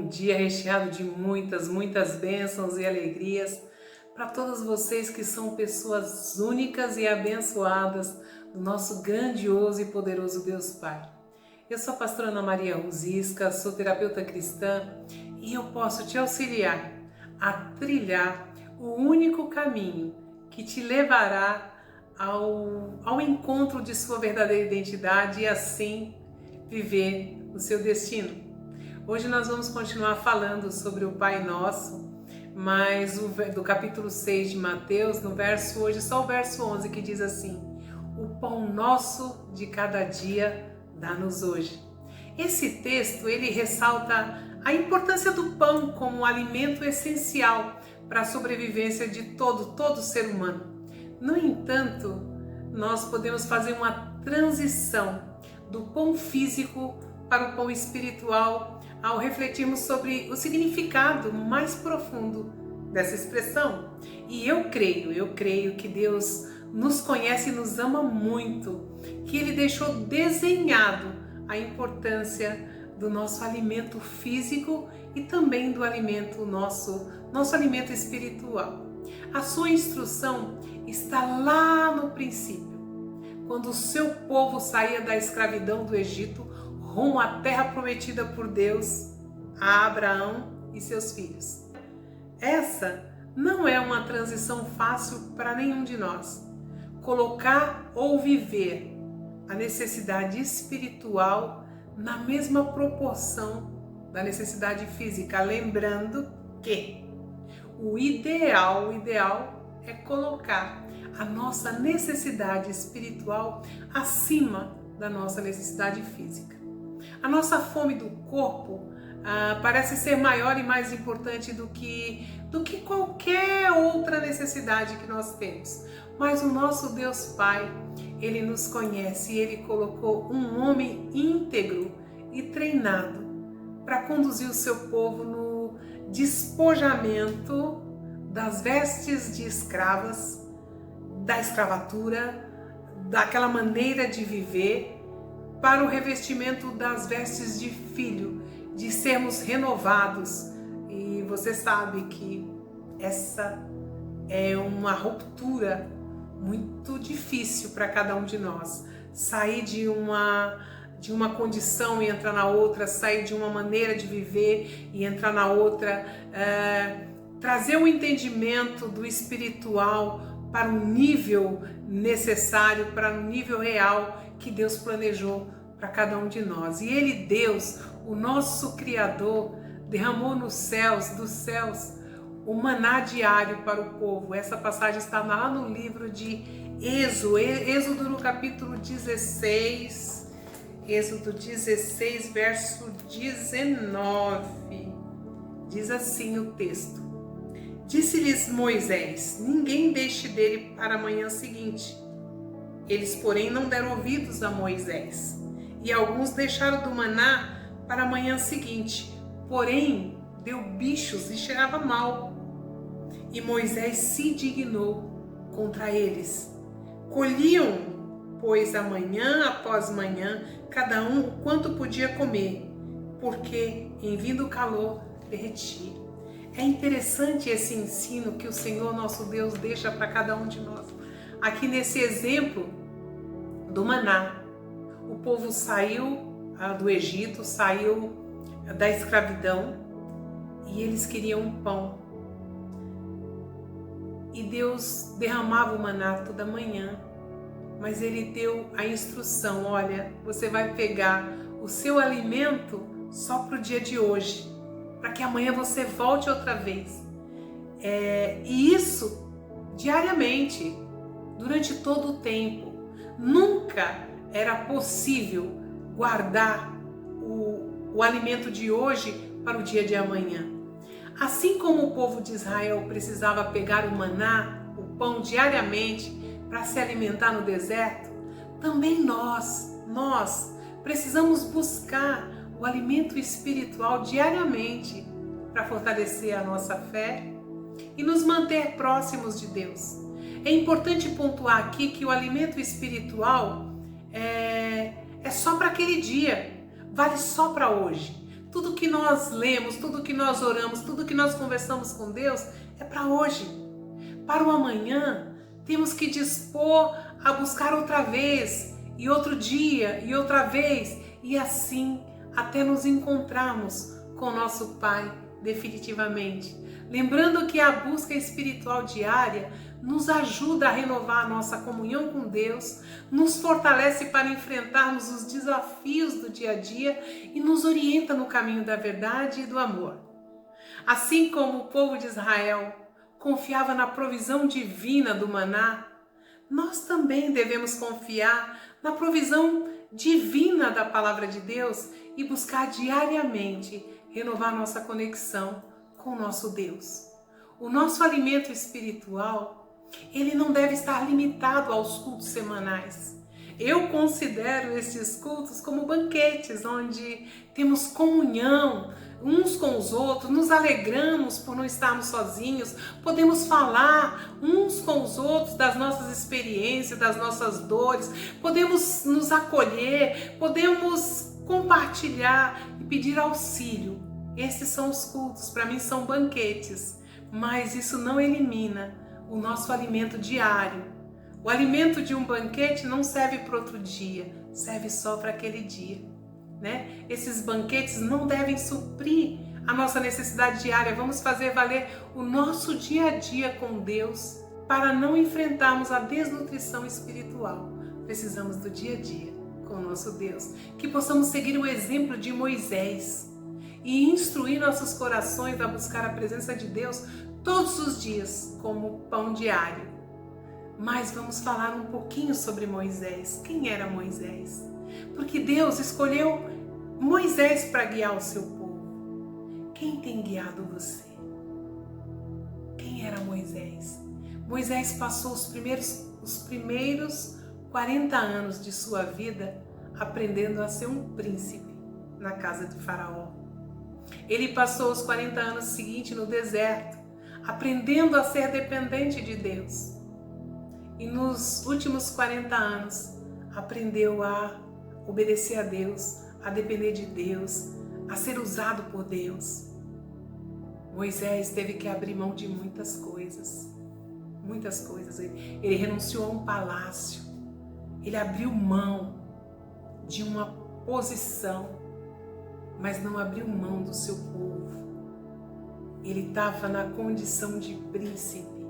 dia recheado de muitas bênçãos e alegrias para todos vocês que são pessoas únicas e abençoadas do nosso grandioso e poderoso Deus Pai. Eu sou a pastora Ana Maria Ruzisca, sou terapeuta cristã e eu posso te auxiliar a trilhar o único caminho que te levará ao encontro de sua verdadeira identidade e assim viver o seu destino. Hoje nós vamos continuar falando sobre o Pai Nosso, mas do capítulo 6 de Mateus, no verso hoje, só o verso 11 que diz assim: o pão nosso de cada dia dá-nos hoje. Esse texto, ele ressalta a importância do pão como um alimento essencial para a sobrevivência de todo ser humano. No entanto, nós podemos fazer uma transição do pão físico para o pão espiritual ao refletirmos sobre o significado mais profundo dessa expressão. E eu creio que Deus nos conhece e nos ama muito, que Ele deixou desenhado a importância do nosso alimento físico e também do alimento nosso alimento espiritual. A sua instrução está lá no princípio, quando o seu povo saía da escravidão do Egito rumo à terra prometida por Deus a Abraão e seus filhos. Essa não é uma transição fácil para nenhum de nós. Colocar ou viver a necessidade espiritual na mesma proporção da necessidade física, lembrando que o ideal é colocar a nossa necessidade espiritual acima da nossa necessidade física. A nossa fome do corpo parece ser maior e mais importante do que qualquer outra necessidade que nós temos. Mas o nosso Deus Pai, Ele nos conhece e Ele colocou um homem íntegro e treinado para conduzir o seu povo no despojamento das vestes de escravas, da escravatura, daquela maneira de viver, para o revestimento das vestes de filho, de sermos renovados. E você sabe que essa é uma ruptura muito difícil para cada um de nós. Sair de uma condição e entrar na outra, sair de uma maneira de viver e entrar na outra, trazer o entendimento do espiritual para um nível necessário, para um nível real que Deus planejou para cada um de nós. E Ele, Deus, o nosso Criador, derramou dos céus, o maná diário para o povo. Essa passagem está lá no livro de Êxodo no capítulo 16, Êxodo 16, verso 19. Diz assim o texto: disse-lhes Moisés: ninguém deixe dele para a manhã seguinte. Eles, porém, não deram ouvidos a Moisés. E alguns deixaram do maná para a manhã seguinte. Porém, deu bichos e cheirava mal. E Moisés se indignou contra eles. Colhiam, pois, amanhã após manhã, cada um o quanto podia comer, porque, em vindo o calor, derretia. É interessante esse ensino que o Senhor nosso Deus deixa para cada um de nós. Aqui nesse exemplo do maná, o povo saiu do Egito, saiu da escravidão e eles queriam pão. E Deus derramava o maná toda manhã, mas Ele deu a instrução: olha, você vai pegar o seu alimento só para o dia de hoje, para que amanhã você volte outra vez. E isso diariamente, durante todo o tempo. Nunca era possível guardar o alimento de hoje para o dia de amanhã. Assim como o povo de Israel precisava pegar o maná, o pão diariamente para se alimentar no deserto, também nós precisamos buscar o alimento espiritual diariamente para fortalecer a nossa fé e nos manter próximos de Deus. É importante pontuar aqui que o alimento espiritual é só para aquele dia, vale só para hoje. Tudo que nós lemos, tudo que nós oramos, tudo que nós conversamos com Deus é para hoje. Para o amanhã, temos que dispor a buscar outra vez, e outro dia, e outra vez, e assim até nos encontrarmos com nosso Pai definitivamente. Lembrando que a busca espiritual diária nos ajuda a renovar a nossa comunhão com Deus, nos fortalece para enfrentarmos os desafios do dia a dia e nos orienta no caminho da verdade e do amor. Assim como o povo de Israel confiava na provisão divina do maná, nós também devemos confiar na provisão divina da palavra de Deus e buscar diariamente renovar nossa conexão com o nosso Deus. O nosso alimento espiritual, ele não deve estar limitado aos cultos semanais. Eu considero esses cultos como banquetes, onde temos comunhão uns com os outros, nos alegramos por não estarmos sozinhos, podemos falar uns com os outros das nossas experiências, das nossas dores, podemos nos acolher, podemos compartilhar e pedir auxílio. Esses são os cultos, para mim são banquetes, mas isso não elimina o nosso alimento diário. O alimento de um banquete não serve para outro dia, serve só para aquele dia, né? Esses banquetes não devem suprir a nossa necessidade diária. Vamos fazer valer o nosso dia a dia com Deus para não enfrentarmos a desnutrição espiritual. Precisamos do dia a dia com o nosso Deus. Que possamos seguir o exemplo de Moisés e instruir nossos corações a buscar a presença de Deus todos os dias como pão diário. Mas vamos falar um pouquinho sobre Moisés. Quem era Moisés? Porque Deus escolheu Moisés para guiar o seu povo. Quem tem guiado você? Quem era Moisés? Moisés passou os primeiros 40 anos de sua vida aprendendo a ser um príncipe na casa de Faraó. Ele passou os 40 anos seguintes no deserto, aprendendo a ser dependente de Deus. E nos últimos 40 anos, aprendeu a obedecer a Deus, a depender de Deus, a ser usado por Deus. Moisés teve que abrir mão de muitas coisas. Muitas coisas. Ele renunciou a um palácio. Ele abriu mão de uma posição, mas não abriu mão do seu povo. Ele estava na condição de príncipe.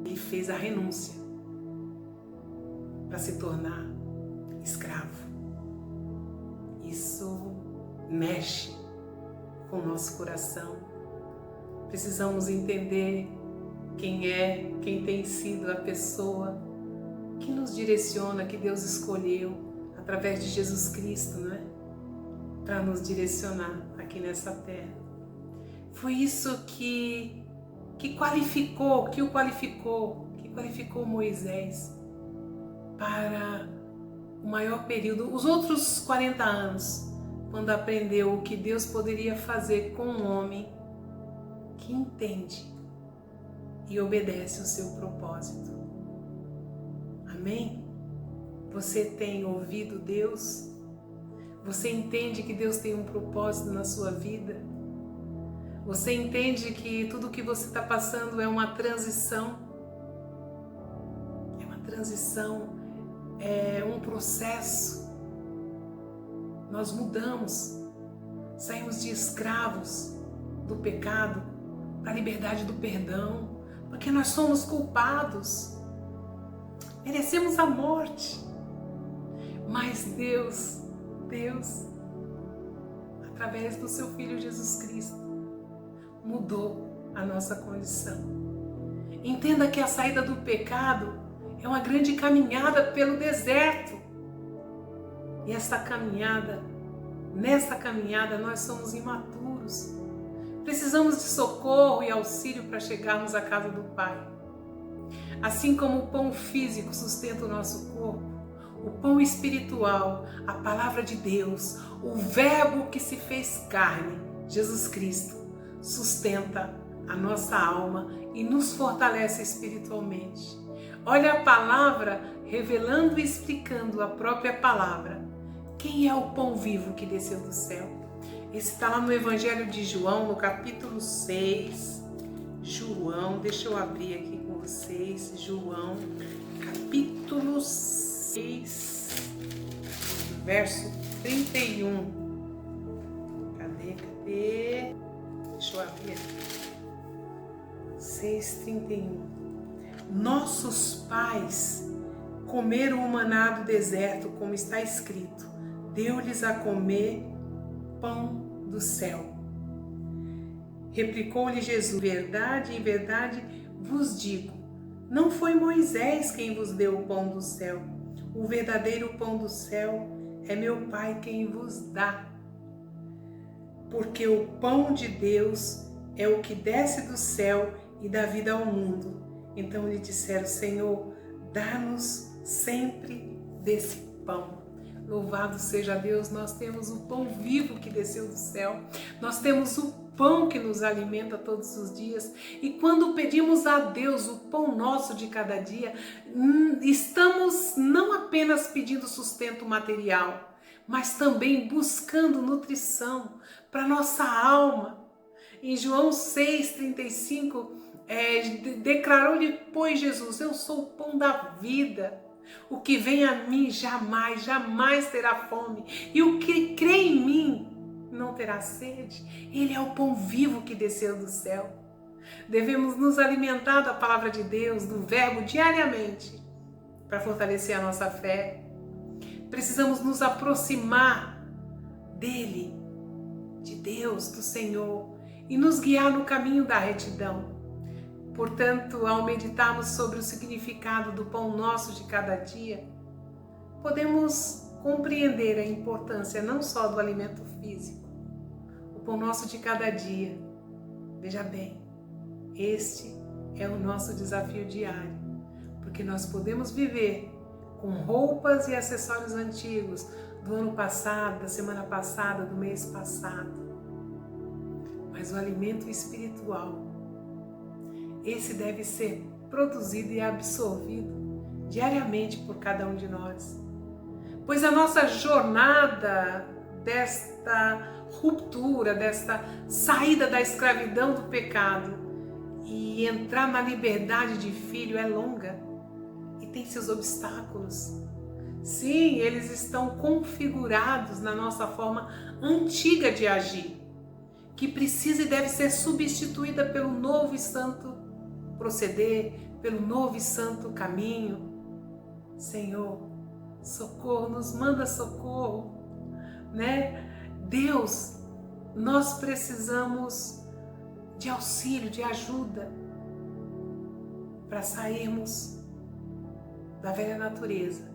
Ele fez a renúncia para se tornar escravo. Isso mexe com o nosso coração. Precisamos entender quem tem sido a pessoa que nos direciona, que Deus escolheu através de Jesus Cristo, né? Para nos direcionar aqui nessa terra. Foi isso que qualificou Moisés para o maior período, os outros 40 anos, quando aprendeu o que Deus poderia fazer com um homem que entende e obedece o seu propósito. Amém? Você tem ouvido Deus? Você entende que Deus tem um propósito na sua vida? Você entende que tudo que você está passando é uma transição? É uma transição, é um processo. Nós mudamos, saímos de escravos do pecado para a liberdade do perdão, porque nós somos culpados, merecemos a morte. Mas Deus, através do seu Filho Jesus Cristo, mudou a nossa condição. Entenda que a saída do pecado é uma grande caminhada pelo deserto. E nessa caminhada nós somos imaturos. Precisamos de socorro e auxílio para chegarmos à casa do Pai. Assim como o pão físico sustenta o nosso corpo, o pão espiritual, a palavra de Deus, o Verbo que se fez carne, Jesus Cristo, sustenta a nossa alma e nos fortalece espiritualmente. Olha a palavra revelando e explicando a própria palavra. Quem é o pão vivo que desceu do céu? Esse está lá no Evangelho de João, no capítulo 6. João, deixa eu abrir aqui com vocês. João, capítulo 6, verso 31. Cadê? Deixa eu abrir aqui. 6:31. Nossos pais comeram o maná do deserto, como está escrito: deu-lhes a comer pão do céu. Replicou-lhe Jesus: verdade, em verdade vos digo, não foi Moisés quem vos deu o pão do céu. O verdadeiro pão do céu é meu Pai quem vos dá. Porque o pão de Deus é o que desce do céu e dá vida ao mundo. Então lhe disseram: Senhor, dá-nos sempre desse pão. Louvado seja Deus, nós temos o pão vivo que desceu do céu. Nós temos o pão que nos alimenta todos os dias. E quando pedimos a Deus o pão nosso de cada dia, estamos não apenas pedindo sustento material, mas também buscando nutrição para nossa alma. Em João 6:35, declarou-lhe, pois, Jesus: eu sou o pão da vida. O que vem a mim jamais terá fome. E o que crê em mim não terá sede. Ele é o pão vivo que desceu do céu. Devemos nos alimentar da palavra de Deus, do verbo, diariamente, para fortalecer a nossa fé. Precisamos nos aproximar dele, de Deus, do Senhor, e nos guiar no caminho da retidão. Portanto, ao meditarmos sobre o significado do pão nosso de cada dia, podemos compreender a importância não só do alimento físico, o pão nosso de cada dia. Veja bem, este é o nosso desafio diário, porque nós podemos viver com roupas e acessórios antigos do ano passado, da semana passada, do mês passado, mas o alimento espiritual, esse deve ser produzido e absorvido diariamente por cada um de nós. Pois a nossa jornada desta ruptura, desta saída da escravidão do pecado e entrar na liberdade de filho é longa e tem seus obstáculos. Sim, eles estão configurados na nossa forma antiga de agir, que precisa e deve ser substituída pelo novo e santo proceder, pelo novo e santo caminho. Senhor, socorro, nos manda socorro, né? Deus, nós precisamos de auxílio, de ajuda para sairmos da velha natureza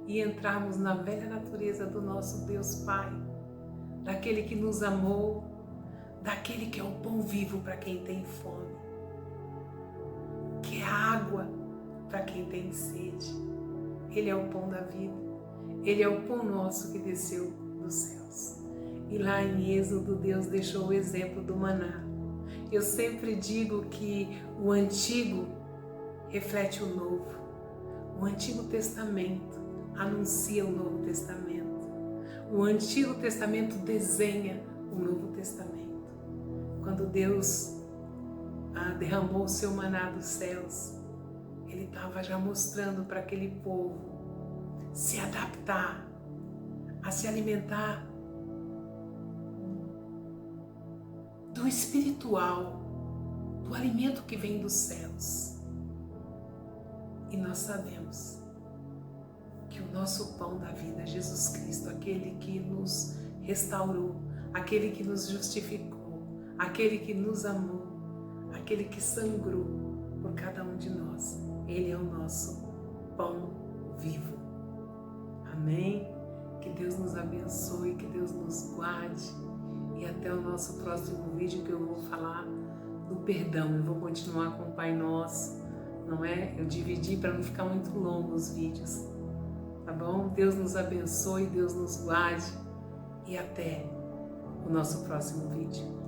e entrarmos na velha natureza do nosso Deus Pai, daquele que nos amou, daquele que é o pão vivo para quem tem fome, que é água para quem tem sede. Ele é o pão da vida, ele é o pão nosso que desceu dos céus. E lá em Êxodo, Deus deixou o exemplo do maná. Eu sempre digo que o antigo reflete o novo. O Antigo Testamento anuncia o Novo Testamento. O Antigo Testamento desenha o Novo Testamento. Quando Deus derramou o seu maná dos céus, ele estava já mostrando para aquele povo se adaptar, a se alimentar do espiritual, do alimento que vem dos céus. E nós sabemos que o nosso pão da vida é Jesus Cristo, aquele que nos restaurou, aquele que nos justificou, aquele que nos amou, aquele que sangrou por cada um de nós. Ele é o nosso pão vivo. Amém? Que Deus nos abençoe, que Deus nos guarde. E até o nosso próximo vídeo, que eu vou falar do perdão. Eu vou continuar com o Pai Nosso, não é? Eu dividi para não ficar muito longo os vídeos, tá bom? Deus nos abençoe, Deus nos guarde e até o nosso próximo vídeo.